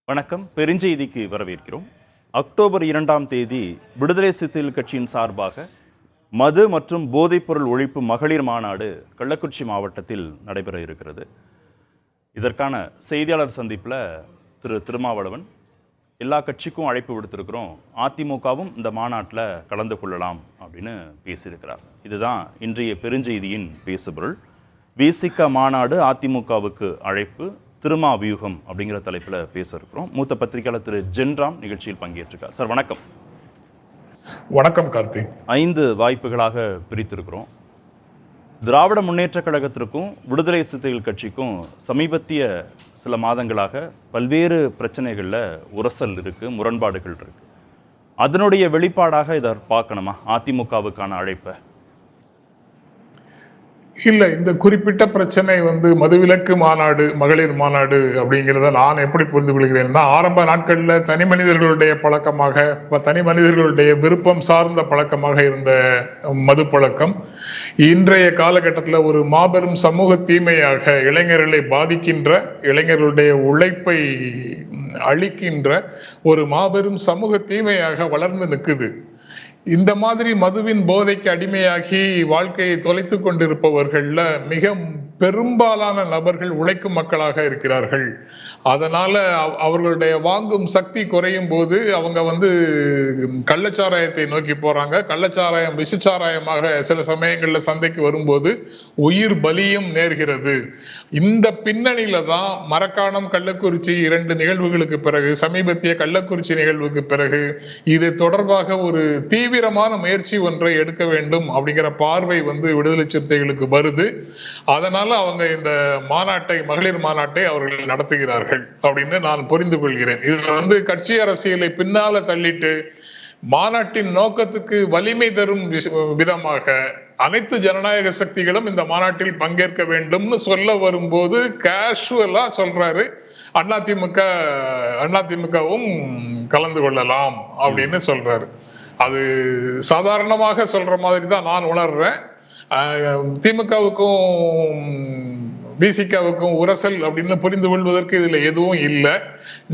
வணக்கம். பெருஞ்செய்திக்கு வரவேற்கிறோம். அக்டோபர் 2ஆம் தேதி விடுதலை சிறுத்தைகள் கட்சியின் சார்பாக மது மற்றும் போதைப்பொருள் ஒழிப்பு மகளிர் மாநாடு கள்ளக்குறிச்சி மாவட்டத்தில் நடைபெற இருக்கிறது. இதற்கான செய்தியாளர் சந்திப்பில் திருமாவளவன் எல்லா கட்சிக்கும் அழைப்பு விடுத்திருக்கிறோம், அதிமுகவும் இந்த மாநாட்டில் கலந்து கொள்ளலாம் அப்படின்னு பேசியிருக்கிறார். இதுதான் இன்றைய பெருஞ்செய்தியின் பேசுபொருள். விசிக மாநாடு அதிமுகவுக்கு அழைப்பு, திருமா வியூகம் அப்படிங்கிற தலைப்பில் பேச இருக்கிறோம். மூத்த பத்திரிகையாளர் திரு ஜென்ராம் நிகழ்ச்சியில் பங்கேற்றிருக்கார். சார் வணக்கம். வணக்கம் கார்த்தி. 5 வாய்ப்புகளாக பிரித்திருக்கிறோம். திராவிட முன்னேற்ற கழகத்திற்கும் விடுதலை சிறுத்தைகள் கட்சிக்கும் சமீபத்திய சில மாதங்களாக பல்வேறு பிரச்சனைகளில் உரசல் இருக்கு, முரண்பாடுகள் இருக்கு. அதனுடைய வெளிப்பாடாக இதை பார்க்கணுமா அதிமுகவுக்கான அழைப்பை? இல்ல, இந்த குறிப்பிட்ட பிரச்சனை மதுவிலக்கு மாநாடு, மகளிர் மாநாடு அப்படிங்கிறத நான் எப்படி புரிந்து கொள்கிறேன்னா, ஆரம்ப நாட்கள்ல தனி மனிதர்களுடைய பழக்கமாக, தனி மனிதர்களுடைய விருப்பம் சார்ந்த பழக்கமாக இருந்த மது பழக்கம் இன்றைய காலகட்டத்தில் ஒரு மாபெரும் சமூக தீமையாக, இளைஞர்களை பாதிக்கின்ற, இளைஞர்களுடைய உழைப்பை அழிக்கின்ற ஒரு மாபெரும் சமூக தீமையாக வளர்ந்து நிற்குது. இந்த மாதிரி மதுவின் போதைக்கு அடிமையாகி வாழ்க்கையை தொலைத்து கொண்டிருப்பவர்கள்ல மிக பெரும்பாலான நபர்கள் உழைக்கும் மக்களாக இருக்கிறார்கள். அதனால அவர்களுடைய வாங்கும் சக்தி குறையும் போது அவங்க கள்ளச்சாராயத்தை நோக்கி போறாங்க. கள்ளச்சாராயம் விஷச்சாராயமாக சில சமயங்கள்ல சந்தைக்கு வரும்போது உயிர் பலியும் நேர்கிறது. இந்த பின்னணியில தான் மரக்காணம், கள்ளக்குறிச்சி 2 நிகழ்வுகளுக்கு பிறகு, சமீபத்திய கள்ளக்குறிச்சி நிகழ்வுக்கு பிறகு இது தொடர்பாக ஒரு தீவிரமான முயற்சி ஒன்றை எடுக்க வேண்டும் அப்படிங்கிற பார்வை விடுதலை சிறுத்தைகளுக்கு வருது. அதனால அவங்க இந்த மாநாட்டை, மகளிர் மாநாட்டை அவர்கள் நடத்துகிறார்கள் அப்படின்னு நான் புரிந்து கொள்கிறேன். இதுல கட்சி அரசியலை பின்னால தள்ளிட்டு மாநாட்டின் நோக்கத்துக்கு வலிமை தரும் விதமாக அனைத்து ஜனநாயக சக்திகளும் இந்த மாநாட்டில் பங்கேற்க வேண்டும்னு சொல்ல வரும்போது கேஷுவலா சொல்றாரு, அதிமுகவும் கலந்து கொள்ளலாம் அப்படின்னு சொல்றாரு. அது சாதாரணமாக சொல்ற மாதிரி தான் நான் உணர்றேன். திமுகவுக்கும் விசிகாவுக்கும் உரசல் அப்படின்னு புரிந்து கொள்வதற்கு இதுல எதுவும் இல்லை.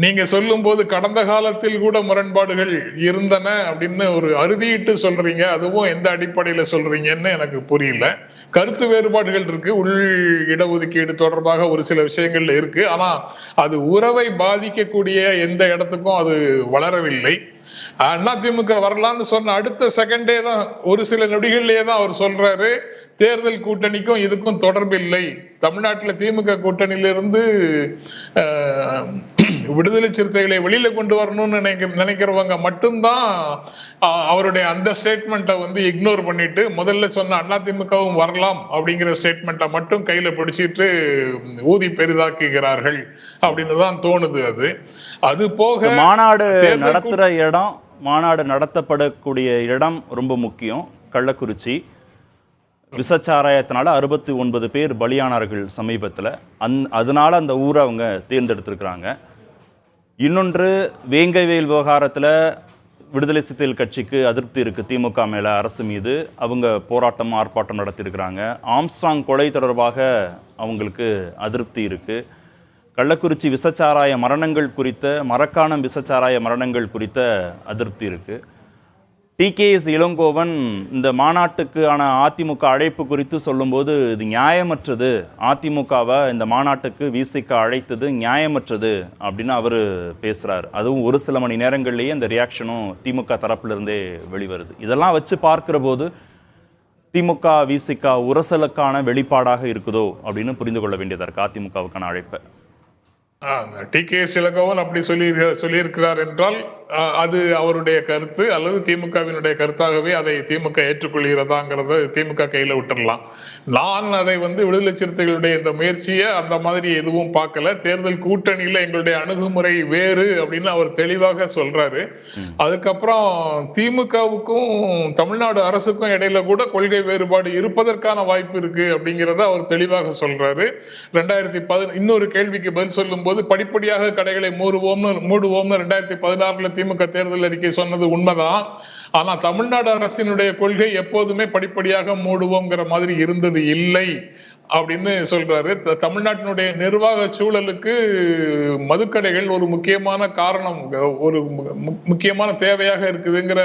நீங்க சொல்லும் போது கடந்த காலத்தில் கூட முரண்பாடுகள் இருந்தன அப்படின்னு ஒரு அறுதியிட்டு சொல்றீங்க. அதுவும் எந்த அடிப்படையில சொல்றீங்கன்னு எனக்கு புரியல. கருத்து வேறுபாடுகள் இருக்கு, உள் இடஒதுக்கீடு தொடர்பாக ஒரு சில விஷயங்கள்ல இருக்கு. ஆனா அது உறவை பாதிக்கக்கூடிய எந்த இடத்துக்கும் அது வளரவில்லை. அதிமுக வரலாம்னு சொன்ன அடுத்த செகண்டே தான், ஒரு சில நொடிகள்லயே தான் அவர் சொல்றாரு, தேர்தல் கூட்டணிக்கும் இதுக்கும் தொடர்பு இல்லை. தமிழ்நாட்டில் திமுக கூட்டணியிலிருந்து விடுதலை சிறுத்தைகளை வெளியில கொண்டு வரணும்னு நினைக்கிறவங்க மட்டும்தான் அவருடைய அந்த ஸ்டேட்மெண்ட்டை இக்னோர் பண்ணிட்டு முதல்ல சொன்ன அதிமுகவும் வரலாம் அப்படிங்கிற ஸ்டேட்மெண்ட்டை மட்டும் கையில பிடிச்சிட்டு ஊதி பெரிதாக்குகிறார்கள் அப்படின்னு தான் தோணுது. அது போக மாநாடு நடத்துற இடம், மாநாடு நடத்தப்படக்கூடிய இடம் ரொம்ப முக்கியம். கள்ளக்குறிச்சி விஷச்சாராயத்தினால 69 பேர் பலியானார்கள் சமீபத்தில். அதனால அந்த ஊரை அவங்க தேர்ந்தெடுத்திருக்கிறாங்க. இன்னொன்று, வேங்கைவேல் விவகாரத்தில் விடுதலை சிறுத்தைகள் கட்சிக்கு அதிருப்தி இருக்குது திமுக மேலே, அரசு மீது. அவங்க போராட்டம், ஆர்ப்பாட்டம் நடத்தியிருக்கிறாங்க. ஆம்ஸ்ட்ராங் கொலை தொடர்பாக அவங்களுக்கு அதிருப்தி இருக்குது. கள்ளக்குறிச்சி விஷச்சாராய மரணங்கள் குறித்த, மரக்காணம் விஷச்சாராய மரணங்கள் குறித்த அதிருப்தி இருக்குது. டிகேஎஸ் இளங்கோவன் இந்த மாநாட்டுக்கான அதிமுக அழைப்பு குறித்து சொல்லும்போது இது நியாயமற்றது, அதிமுகவை இந்த மாநாட்டுக்கு விசிக அழைத்தது நியாயமற்றது அப்படின்னு அவர் பேசுகிறார். அதுவும் ஒரு சில மணி நேரங்கள்லேயே அந்த ரியாக்ஷனும் திமுக தரப்பிலிருந்தே வெளிவருது. இதெல்லாம் வச்சு பார்க்குற போது திமுக விசிக உரசலுக்கான வெளிப்பாடாக இருக்குதோ அப்படின்னு புரிந்து கொள்ள வேண்டியதாக இருக்கு அதிமுகவுக்கான அழைப்பை. டிகேஎஸ் இளங்கோவன் அப்படி சொல்லியிருக்கிறார் என்றால் அது அவருடைய கருத்து, அல்லது திமுகவினுடைய கருத்தாகவே அதை திமுக ஏற்றுக்கொள்கிறதாங்கிறத திமுக கையில விட்டுறலாம். நான் அதை விடுதலை சிறுத்தைகளுடைய இந்த முயற்சியை அந்த மாதிரி எதுவும் பார்க்கல. தேர்தல் கூட்டணியில எங்களுடைய அணுகுமுறை வேறு அப்படின்னு அவர் தெளிவாக சொல்றாரு. அதுக்கப்புறம் திமுகவுக்கும் தமிழ்நாடு அரசுக்கும் இடையில கூட கொள்கை வேறுபாடு இருப்பதற்கான வாய்ப்பு இருக்கு அப்படிங்கிறத அவர் தெளிவாக சொல்றாரு. 2010 இன்னொரு கேள்விக்கு பதில் சொல்லும் போது படிப்படியாக கடைகளை மூடுவோம்னு 2016 திமுக தேர்தல் அறிக்கை சொன்னது உண்மைதான். ஆனா தமிழ்நாடு அரசினுடைய கொள்கை எப்போதுமே படிப்படியாக மூடுவோங்கிற மாதிரி இருந்தது இல்லை அப்படின்னு சொல்றாரு. தமிழ்நாட்டினுடைய நிர்வாக சூழலுக்கு மதுக்கடைகள் ஒரு முக்கியமான காரணம், ஒரு முக்கியமான தேவையாக இருக்குதுங்கிற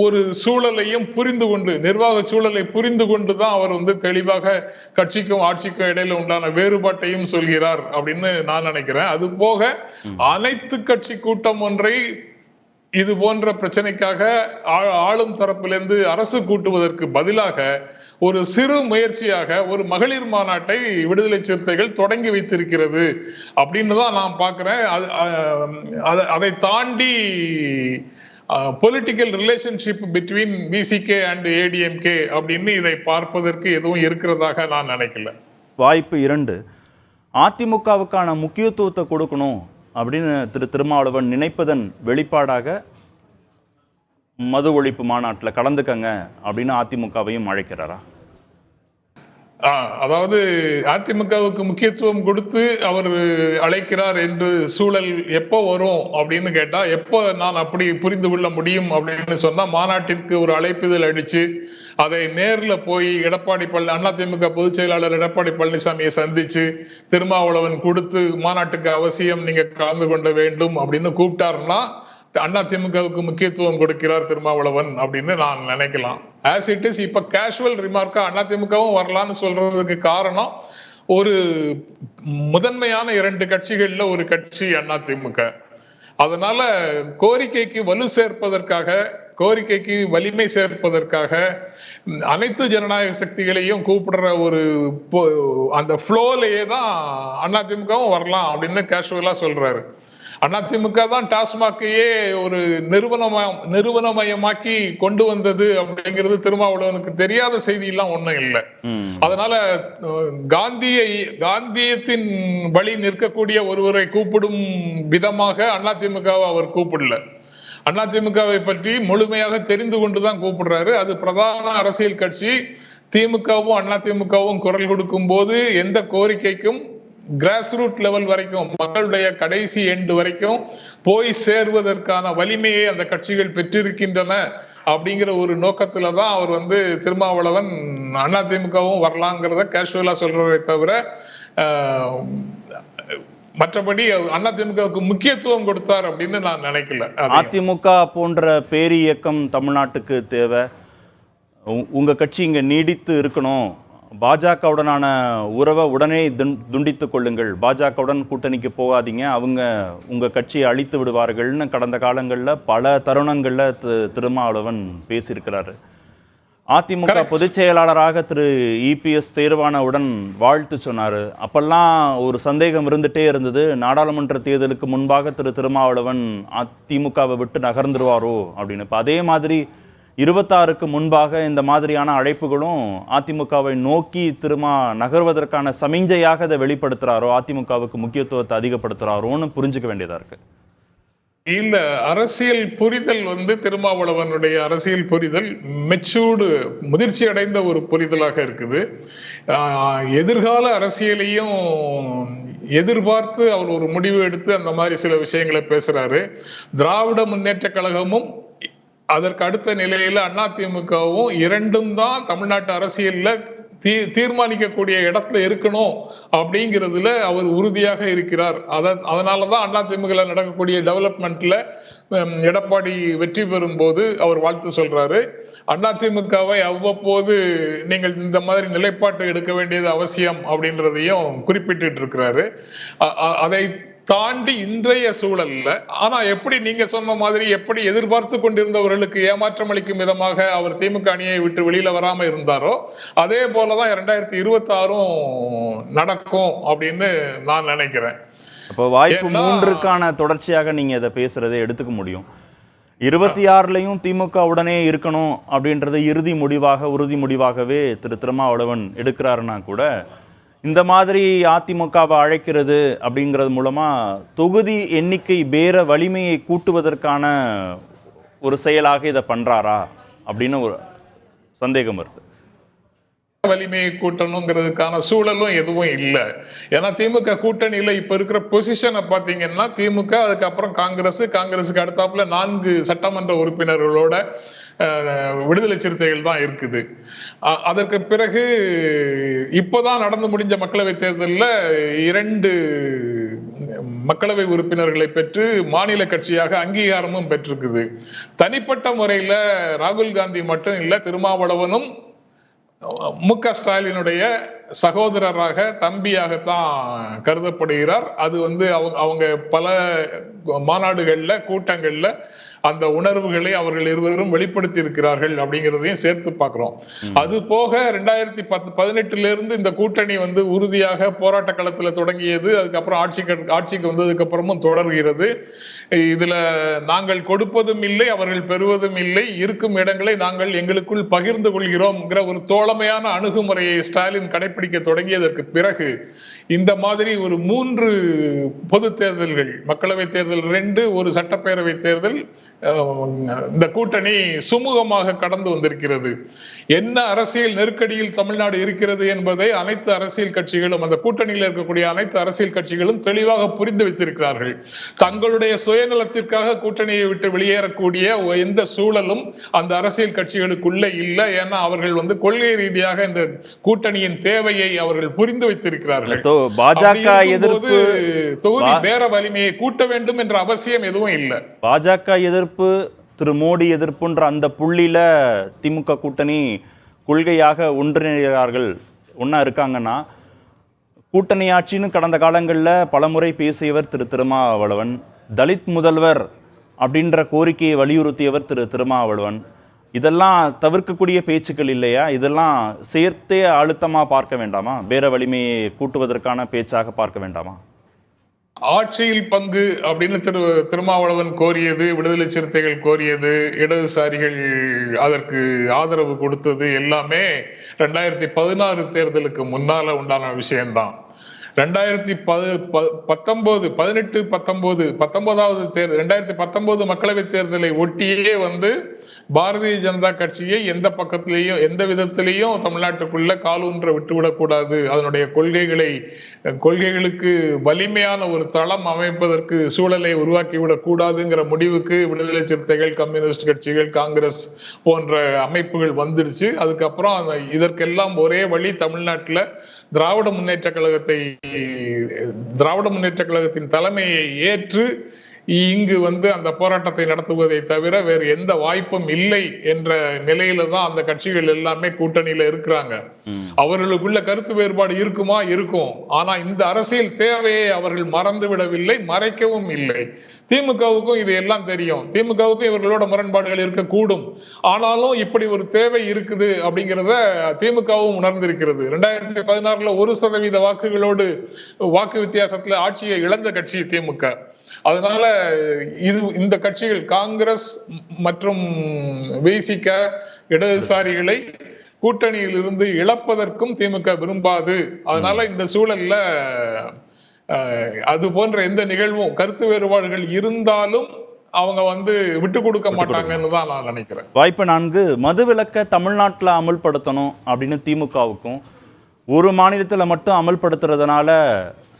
ஒரு சூழலையும் புரிந்து கொண்டு, நிர்வாக சூழலை புரிந்து கொண்டுதான் அவர் தெளிவாக கட்சிக்கும் ஆட்சிக்கும் இடையில உண்டான வேறுபாட்டையும் சொல்கிறார் அப்படின்னு நான் நினைக்கிறேன். அது போக அனைத்து கட்சி கூட்டம் ஒன்றை இது போன்ற பிரச்சனைக்காக ஆளும் தரப்பிலிருந்து அரசு கூட்டுவதற்கு பதிலாக ஒரு சிறு முயற்சியாக ஒரு மகளிர் மாநாட்டை விடுதலை சிறுத்தைகள் தொடங்கி வைத்திருக்கிறது அப்படின்னு தான் நான் பார்க்கிறேன். அதை தாண்டி political relationship between VCK and ADMK அப்படின்னு இதை பார்ப்பதற்கு எதுவும் இருக்கிறதாக நான் நினைக்கல. வாய்ப்பு 2, அதிமுகவுக்கான முக்கியத்துவத்தை கொடுக்கணும் அப்படின்னு திருமாவளவன் நினைப்பதன் வெளிப்பாடாக மது ஒழிப்பு மாநாட்டில் கலந்துக்கங்க அப்படின்னு அதிமுகவையும் அழைக்கிறாரா? அதாவது அதிமுகவுக்கு முக்கியத்துவம் கொடுத்து அவர் அழைக்கிறார் என்று சூழல் எப்போ வரும் அப்படின்னு கேட்டா, எப்போ நான் அப்படி புரிந்து கொள்ள முடியும் அப்படின்னு சொன்னா, மாநாட்டிற்கு ஒரு அழைப்புதல் அடிச்சு அதை நேர்ல போய் அதிமுக பொதுச் செயலாளர் எடப்பாடி பழனிசாமியை சந்திச்சு திருமாவளவன் கொடுத்து மாநாட்டுக்கு அவசியம் நீங்க கலந்து கொள்ள வேண்டும் அப்படின்னு கூப்பிட்டாருன்னா அதிமுகவுக்கு முக்கியத்துவம் கொடுக்கிறார் திருமாவளவன் அப்படின்னு நான் நினைக்கலாம். ஆஸ் இட் இஸ் இப்ப கேஷுவல் ரிமார்க்கா அதிமுகவும் வரலான்னு சொல்றதுக்கு காரணம், ஒரு முதன்மையான 2 கட்சிகள்ல ஒரு கட்சி அதிமுக. அதனால கோரிக்கைக்கு வலு சேர்ப்பதற்காக, கோரிக்கைக்கு வலிமை சேர்ப்பதற்காக அனைத்து ஜனநாயக சக்திகளையும் கூப்பிடுற ஒரு அந்த ஃப்ளோலையே தான் அதிமுகவும் வரலாம் அப்படின்னு கேஷுவலா சொல்றாரு. அதிமுக தான் டாஸ்மாகையே ஒரு நிறுவனமயமாக்கி கொண்டு வந்தது அப்படிங்கிறது திருமாவளவனுக்கு தெரியாத செய்தி எல்லாம் ஒண்ணும் இல்லை. அதனால காந்தியத்தின் வழி நிற்கக்கூடிய ஒருவரை கூப்பிடும் விதமாக அதிமுகவை அவர் கூப்பிடல. அதிமுகவை பற்றி முழுமையாக தெரிந்து கொண்டுதான் கூப்பிடுறாரு. அது பிரதான அரசியல் கட்சி. திமுகவும் அதிமுகவும் குரல் கொடுக்கும் போது எந்த கோரிக்கைக்கும் கிராஸ் ரூட் லெவல் வரைக்கும், மக்களுடைய கடைசி எண்டு வரைக்கும் போய் சேர்வதற்கான வலிமையை அந்த கட்சிகள் பெற்றிருக்கின்றன அப்படிங்கிற ஒரு நோக்கத்துலதான் அவர் திருமாவளவன் அதிமுகவும் வரலாங்கிறத கேஷுவலா சொல்றதை தவிர மற்றபடி அதிமுகவுக்கு முக்கியத்துவம் கொடுத்தார் அப்படின்னு நான் நினைக்கல. அதிமுக போன்ற பேரியக்கம் தமிழ்நாட்டுக்கு தேவை. உங்க கட்சி இங்க நீடித்து இருக்கணும், பாஜகவுடனான உறவை உடனே துண்டித்துக் கொள்ளுங்கள், பாஜகவுடன் கூட்டணிக்கு போகாதீங்க, அவங்க உங்க கட்சியை அழித்து விடுவார்கள்னு கடந்த காலங்களில் பல தருணங்களில் திருமாவளவன் பேசியிருக்கிறாரு. அதிமுக பொதுச் செயலாளராக திரு இபிஎஸ் தேர்வானவுடன் வாழ்த்து சொன்னார். அப்பெல்லாம் ஒரு சந்தேகம் இருந்துகிட்டே இருந்தது, நாடாளுமன்ற தேர்தலுக்கு முன்பாக திருமாவளவன் அதிமுகவை விட்டு நகர்ந்துருவாரோ அப்படின்னு. இப்போ அதே மாதிரி 26க்கு முன்பாக இந்த மாதிரியான அழைப்புகளும் அதிமுகவை நோக்கி நகர்வதற்கான சமிஞ்சையாக அதை வெளிப்படுத்துறாரோ, அதிமுகவுக்கு முக்கியத்துவத்தை அதிகப்படுத்துறாரோன்னு புரிஞ்சுக்க வேண்டியதா இருக்கு. இல்ல, அரசியல் புரிதல் திருமாவளவனுடைய அரசியல் புரிதல் மெச்சூர்டு, முதிர்ச்சி அடைந்த ஒரு புரிதலாக இருக்குது. எதிர்கால அரசியலையும் எதிர்பார்த்து அவர் ஒரு முடிவு எடுத்து அந்த மாதிரி சில விஷயங்களை பேசுறாரு. திராவிட முன்னேற்ற கழகமும் அதற்கு அடுத்த நிலையில அதிமுகவும் இரண்டும் தான் தமிழ்நாட்டு அரசியல்ல தீர்மானிக்கக்கூடிய இடத்துல இருக்கணும் அப்படிங்கிறதுல அவர் உறுதியாக இருக்கிறார். அதனாலதான் அதிமுக நடக்கக்கூடிய டெவலப்மெண்ட்ல எடப்பாடி வெற்றி பெறும் போது அவர் வாழ்த்து சொல்றாரு. அதிமுகவை அவ்வப்போது நீங்கள் இந்த மாதிரி நிலைப்பாட்டை எடுக்க வேண்டியது அவசியம் அப்படின்றதையும் குறிப்பிட்டு இருக்கிறாரு. அதை தாண்டி இன்றைய சூழல்ல, ஆனா எப்படி நீங்க சொன்ன மாதிரி எப்படி எதிர்பார்த்து கொண்டிருந்தவர்களுக்கு ஏமாற்றம் அளிக்கும் விதமாக அவர் திமுக அணியை விட்டு வெளியில வராம இருந்தாரோ, அதே போலதான் 2026 நடக்கும் அப்படின்னு நான் நினைக்கிறேன். அப்போ வாய்ப்பு 3க்கான தொடர்ச்சியாக நீங்க இதை பேசுறதை எடுத்துக்க முடியும். 26லையும் திமுக உடனே இருக்கணும் அப்படின்றது உறுதி முடிவாகவே திருமாவளவன் எடுக்கிறாருன்னா கூட, இந்த மாதிரி அதிமுகவை அழைக்கிறது அப்படிங்கிறது மூலமா தொகுதி எண்ணிக்கை பேர வலிமையை கூட்டுவதற்கான ஒரு செயலாக இதை பண்றாரா அப்படின்னு ஒரு சந்தேகம் வருது. வலிமையை கூட்டணுங்கிறதுக்கான சூழலும் எதுவும் இல்லை. ஏன்னா திமுக கூட்டணியில இப்ப இருக்கிற பொசிஷனை பாத்தீங்கன்னா திமுக, அதுக்கப்புறம் காங்கிரஸுக்கு அடுத்தாப்புல 4 சட்டமன்ற உறுப்பினர்களோட விடுதலை சிறுத்தைகள் தான் இருக்குது. அதற்கு பிறகு இப்போதான் நடந்து முடிஞ்ச மக்களவை தேர்தலில் 2 மக்களவை உறுப்பினர்களை பெற்று மாநில கட்சியாக அங்கீகாரமும் பெற்றிருக்குது. தனிப்பட்ட முறையில ராகுல் காந்தி மட்டும் இல்ல, திருமாவளவனும் மு.க. ஸ்டாலினுடைய சகோதரராக, தம்பியாகத்தான் கருதப்படுகிறார். அது அவங்க பல மாநாடுகள்ல, கூட்டங்கள்ல அந்த உணர்வுகளை அவர்கள் இருவரும் வெளிப்படுத்தி இருக்கிறார்கள் அப்படிங்கிறதையும் சேர்த்து பார்க்கிறோம். அது போக 2018 இருந்து இந்த கூட்டணி உறுதியாக போராட்ட களத்துல தொடங்கியது. அதுக்கப்புறம் ஆட்சிக்கு வந்ததுக்கு அப்புறமும் தொடர்கிறது. இதுல நாங்கள் கொடுப்பதும் இல்லை, அவர்கள் பெறுவதும் இல்லை, இருக்கும் இடங்களை நாங்கள் எங்களுக்குள் பகிர்ந்து கொள்கிறோம்ங்கிற ஒரு தோழமையான அணுகுமுறையை ஸ்டாலின் கடைபிடிக்க தொடங்கியதற்கு பிறகு இந்த மாதிரி ஒரு 3 பொது தேர்தல்கள், மக்களவை தேர்தல் 2, ஒரு சட்டப்பேரவை தேர்தல், இந்த கூட்டணி சுமூகமாக கடந்து வந்திருக்கிறது. என்ன அரசியல் நெருக்கடியில் தமிழ்நாடு இருக்கிறது என்பதை அனைத்து அரசியல் கட்சிகளும், அந்த கூட்டணியில் இருக்கக்கூடிய அனைத்து அரசியல் கட்சிகளும் தெளிவாக புரிந்து வைத்திருக்கிறார்கள். தங்களுடைய சுயநலத்திற்காக கூட்டணியை விட்டு வெளியேறக்கூடிய எந்த சூழலும் அந்த அரசியல் கட்சிகளுக்குள்ள இல்லை. ஏன்னா அவர்கள் கொள்கை ரீதியாக இந்த கூட்டணியின் தேவையை அவர்கள் புரிந்து வைத்திருக்கிறார்கள். பாஜக எதிர்ப்பு, தொகுதி பேர வலிமையை கூட்ட வேண்டும் என்ற அவசியம் எதுவும் இல்லை. பாஜக எதிர்ப்பு, திரு மோடி எதிர்ப்புன்ற அந்த புள்ளியில திமுக கூட்டணி கொள்கையாக ஒன்றிணைகிறார்கள், ஒன்னா இருக்காங்கன்னா, கூட்டணி ஆட்சின்னு கடந்த காலங்களில் பலமுறை பேசியவர் திரு திருமாவளவன், தலித் முதல்வர் அப்படின்ற கோரிக்கையை வலியுறுத்தியவர் திரு திருமாவளவன். இதெல்லாம் தவிர்க்கக்கூடிய பேச்சுக்கள் இல்லையா? இதெல்லாம் சேர்த்தே அழுத்தமா பார்க்க வேண்டாமா? பேர வலிமையை கூட்டுவதற்கான பேச்சாக பார்க்க வேண்டாமா? ஆட்சியில் பங்கு அப்படின்னு திருமாவளவன் கோரியது, விடுதலை சிறுத்தைகள் கோரியது, இடதுசாரிகள் அதற்கு ஆதரவு கொடுத்தது எல்லாமே 2016 தேர்தலுக்கு முன்னால உண்டான விஷயம்தான். 2019 மக்களவை தேர்தலை ஒட்டியே பாரதிய ஜனதா கட்சியை எந்த பக்கத்திலேயும் எந்த விதத்திலையும் தமிழ்நாட்டுக்குள்ள காலூன்ற விட்டுவிடக்கூடாது, அதனுடைய கொள்கைகளுக்கு வலிமையான ஒரு தளம் அமைப்பதற்கு சூழலை உருவாக்கிவிடக் கூடாதுங்கிற முடிவுக்கு விடுதலை சிறுத்தைகள், கம்யூனிஸ்ட் கட்சிகள், காங்கிரஸ் போன்ற அமைப்புகள் வந்துடுச்சு. அதுக்கப்புறம் இதற்கெல்லாம் ஒரே வழி, தமிழ்நாட்டில் திராவிட முன்னேற்ற கழகத்தின் தலைமையை ஏற்று இங்கு அந்த போராட்டத்தை நடத்துவதை தவிர வேறு எந்த வாய்ப்பும் இல்லை என்ற நிலையில தான் அந்த கட்சிகள் எல்லாமே கூட்டணியில இருக்கிறாங்க. அவர்களுக்குள்ள கருத்து வேறுபாடு இருக்குமா? இருக்கும். ஆனா இந்த அரசியல் தேவையை அவர்கள் மறந்து விடவில்லை, மறைக்கவும் இல்லை. திமுகவுக்கும் இது எல்லாம் தெரியும். திமுகவுக்கும் இவர்களோட முரண்பாடுகள் இருக்கக்கூடும். ஆனாலும் இப்படி ஒரு தேவை இருக்குது அப்படிங்கிறத திமுகவும் உணர்ந்திருக்கிறது. 2016 1% வாக்குகளோடு, வாக்கு வித்தியாசத்துல ஆட்சியை இழந்த கட்சி திமுக. அதனால இந்த கட்சிகள் காங்கிரஸ் மற்றும் விசிக, இடதுசாரிகளை கூட்டணியில் இருந்து இழப்பதற்கும் திமுக விரும்பாது. அதனால இந்த சூழல்ல அது போன்ற எந்த நிகழ்வும், கருத்து வேறுபாடுகள் இருந்தாலும் அவங்க விட்டு கொடுக்க மாட்டாங்கன்னு தான் நான் நினைக்கிறேன். வாய்ப்பு 4, மதுவிலக்க தமிழ்நாட்டில் அமல்படுத்தணும் அப்படின்னு திமுகவுக்கும், ஒரு மாநிலத்தில் மட்டும் அமல்படுத்துறதுனால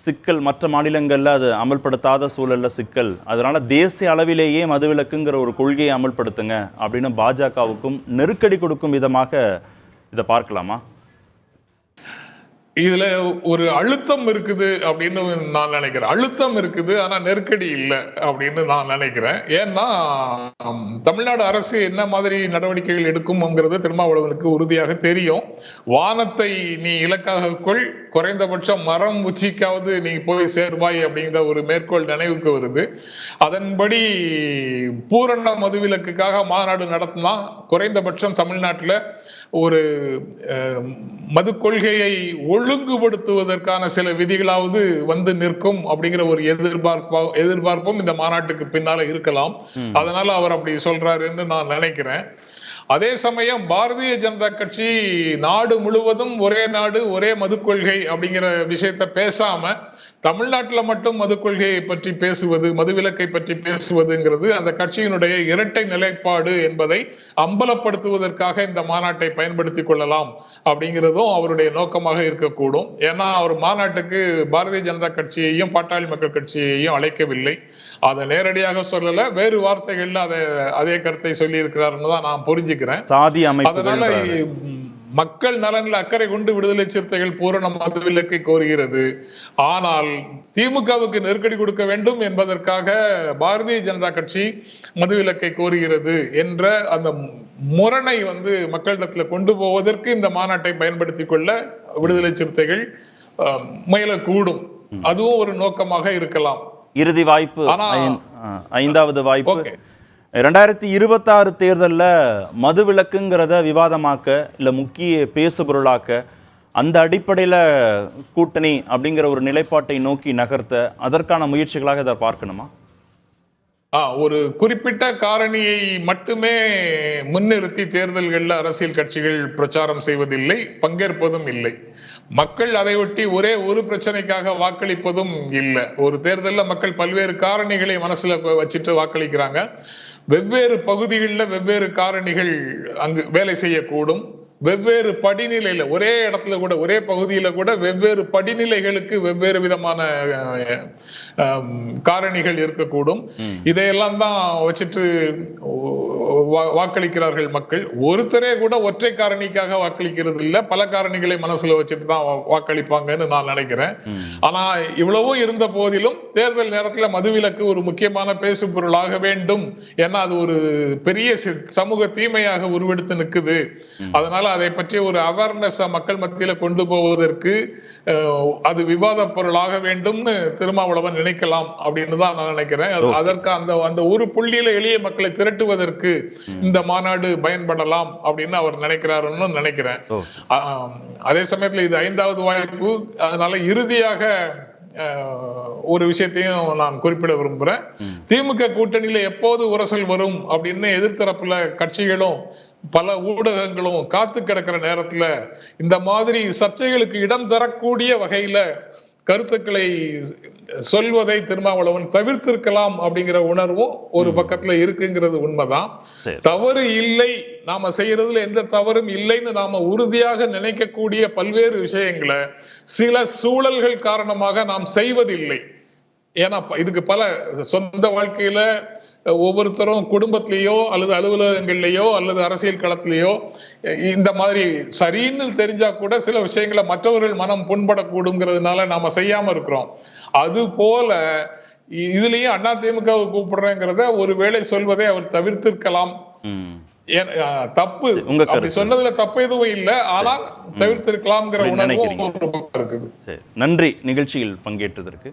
சிக்கல், மற்ற மாநிலங்களில் அது அமல்படுத்தாத சூழல்ல சிக்கல், அதனால தேசிய அளவிலேயே மதுவிலக்குங்கிற ஒரு கொள்கையை அமல்படுத்துங்க அப்படின்னு பாஜகவுக்கும் நெருக்கடி கொடுக்கும் விதமாக இதை பார்க்கலாமா? இதுல ஒரு அழுத்தம் இருக்குது அப்படின்னு நான் நினைக்கிறேன். அழுத்தம் இருக்குது, ஆனா நெருக்கடி இல்லை அப்படின்னு நான் நினைக்கிறேன். ஏன்னா தமிழ்நாடு அரசு என்ன மாதிரி நடவடிக்கைகள் எடுக்கும்ங்கிறது திருமாவளவனுக்கு உறுதியாக தெரியும். வானத்தை நீ இலக்காக கொள், குறைந்தபட்சம் மரம் உச்சிக்காவது நீ போய் சேர்வாய் அப்படிங்கிற ஒரு மேற்கோள் நினைவுக்கு வருது. அதன்படி பூரண மதுவிலக்குக்காக மாநாடு நடத்தினா குறைந்தபட்சம் தமிழ்நாட்டில் ஒரு மது கொள்கையை ஒழுங்குபடுத்துவதற்கான சில விதிகளாவது நிற்கும் அப்படிங்கிற ஒரு எதிர்பார்ப்பும் இந்த மாநாட்டுக்கு பின்னால இருக்கலாம். அதனால அவர் அப்படி சொல்றாருன்னு நான் நினைக்கிறேன். அதே சமயம் பாரதிய ஜனதா கட்சி நாடு முழுவதும் ஒரே நாடு ஒரே மது கொள்கை அப்படிங்கிற விஷயத்த பேசாம தமிழ்நாட்டுல மட்டும் மது கொள்கையை பற்றி பேசுவது, மதுவிலக்கை பற்றி பேசுவதுங்கிறது அந்த கட்சியினுடைய இரட்டை நிலைப்பாடு என்பதை அம்பலப்படுத்துவதற்காக இந்த மாநாட்டை பயன்படுத்திக் கொள்ளலாம் அப்படிங்கிறதும் அவருடைய நோக்கமாக இருக்கக்கூடும். ஏன்னா அவர் மாநாட்டுக்கு பாரதிய ஜனதா கட்சியையும் பாட்டாளி மக்கள் கட்சியையும் அழைக்கவில்லை. அதை நேரடியாக சொல்லல, வேறு வார்த்தைகள்ல அதே கருத்தை சொல்லி இருக்கிறாருன்னு தான் நான் புரிஞ்சுக்கிறேன். சாதி அமைப்பு. அதனால மக்கள் நலன்ல அக்கறை கொண்டு விடுதலை சிறுத்தைகள் பூரண மதுவிலக்கை கோருகிறது. ஆனால் திமுகவுக்கு நெருக்கடி கொடுக்க வேண்டும் என்பதற்காக பாரதிய ஜனதா கட்சி மதுவிலக்கை கோருகிறது என்ற அந்த முரணை மக்களிடத்துல கொண்டு போவதற்கு இந்த மாநாட்டை பயன்படுத்திக் கொள்ள விடுதலை சிறுத்தைகள் முயலக்கூடும். அதுவும் ஒரு நோக்கமாக இருக்கலாம். இறுதி வாய்ப்பு, ஐந்தாவது வாய்ப்பு. 2026 தேர்தலில் மதுவிலக்குங்கிறத விவாதமாக்க இல்லை முக்கிய பேசுபொருளாக்க, அந்த அடிப்படையில் கூட்டணி அப்படிங்கிற ஒரு நிலைப்பாட்டை நோக்கி நகர்த்த அதற்கான முயற்சிகளாக இதை பார்க்கணுமா? ஒரு குறிப்பிட்ட காரணியை மட்டுமே முன்னிறுத்தி தேர்தல்களில் அரசியல் கட்சிகள் பிரச்சாரம் செய்வதில்லை, பங்கேற்பதும் இல்லை. மக்கள் அதை ஒட்டி ஒரே ஒரு பிரச்சனைக்காக வாக்களிப்பதும் இல்லை. ஒரு தேர்தலில் மக்கள் பல்வேறு காரணிகளை மனசுல வச்சுட்டு வாக்களிக்கிறாங்க. வெவ்வேறு பகுதிகளில் வெவ்வேறு காரணிகள் அங்கு வேலை செய்யக்கூடும். வெவ்வேறு படிநிலையில, ஒரே இடத்துல கூட, ஒரே பகுதியில கூட வெவ்வேறு படிநிலைகளுக்கு வெவ்வேறு விதமான காரணிகள் இருக்கக்கூடும். இதையெல்லாம் தான் வச்சுட்டு வாக்களிக்கிறார்கள் மக்கள். ஒருத்தரே கூட ஒற்றை காரணிக்காக வாக்களிக்கிறது இல்ல, பல காரணிகளை மனசுல வச்சுட்டு தான் வாக்களிப்பாங்கன்னு நான் நினைக்கிறேன். ஆனா இவ்வளவும் இருந்த போதிலும் தேர்தல் நேரத்துல மதுவிலக்கு ஒரு முக்கியமான பேசு பொருளாக வேண்டும். ஏன்னா அது ஒரு பெரிய சமூக தீமையாக உருவெடுத்து நிற்குது. அதனால அதை பற்றி ஒரு அவேர்னஸ் மக்கள் மத்தியில கொண்டு போவதற்கு அது விவாத பொருளாக வேண்டும்னு திருமாவளவன் நினைக்கலாம் அப்படின்னு தான் நான் நினைக்கிறேன். அதற்கு அந்த ஒரு புள்ளியில எளிய மக்களை திரட்டுவதற்கு இந்த மாநாடு பயன்படலாம் அப்படின்னு அவர் நினைக்கிறாருன்னு நினைக்கிறேன். அதே சமயத்துல இது 5வது வாய்ப்பு. அதனால இறுதியாக ஒரு விஷயத்தையும் நான் குறிப்பிட விரும்புறேன். திமுக கூட்டணியில எப்போது உரசல் வரும் அப்படின்னு எதிர்த்தரப்புல கட்சிகளும் பல ஊடகங்களும் காத்து கிடக்கிற நேரத்துல இந்த மாதிரி சர்ச்சைகளுக்கு இடம் தரக்கூடிய வகையில கருத்துக்களை சொல்வதை திருமாவளவன் தவிர்த்திருக்கலாம் அப்படிங்கிற உணர்வும் ஒரு பக்கத்துல இருக்குங்கிறது உண்மைதான். தவறு இல்லை, நாம செய்யறதுல எந்த தவறும் இல்லைன்னு நாம உறுதியாக நினைக்கக்கூடிய பல்வேறு விஷயங்களை சில சூழல்கள் காரணமாக நாம் செய்வதில்லை. ஏன்னா இதுக்கு பல சொந்த வாழ்க்கையில ஒவ்வொருத்தரும் குடும்பத்திலேயோ அல்லது அலுவலகங்கள்லயோ அல்லது அரசியல் களத்திலேயோ இந்த மாதிரி சரின்னு தெரிஞ்சா கூட சில விஷயங்களை மற்றவர்கள் மனம் புண்படக்கூடுங்கிறதுனால நாம செய்யாம இருக்கிறோம். அது போல இதுலயும் அதிமுகவை கூப்பிடுறேங்கிறத ஒருவேளை சொல்வதை அவர் தவிர்த்திருக்கலாம். தப்பு அப்படி சொன்னதுல தப்பு எதுவும் இல்லை, ஆனால் தவிர்த்திருக்கலாம்ங்கிற உணர்வு இருக்குது. நன்றி நிகழ்ச்சியில் பங்கேற்றதற்கு.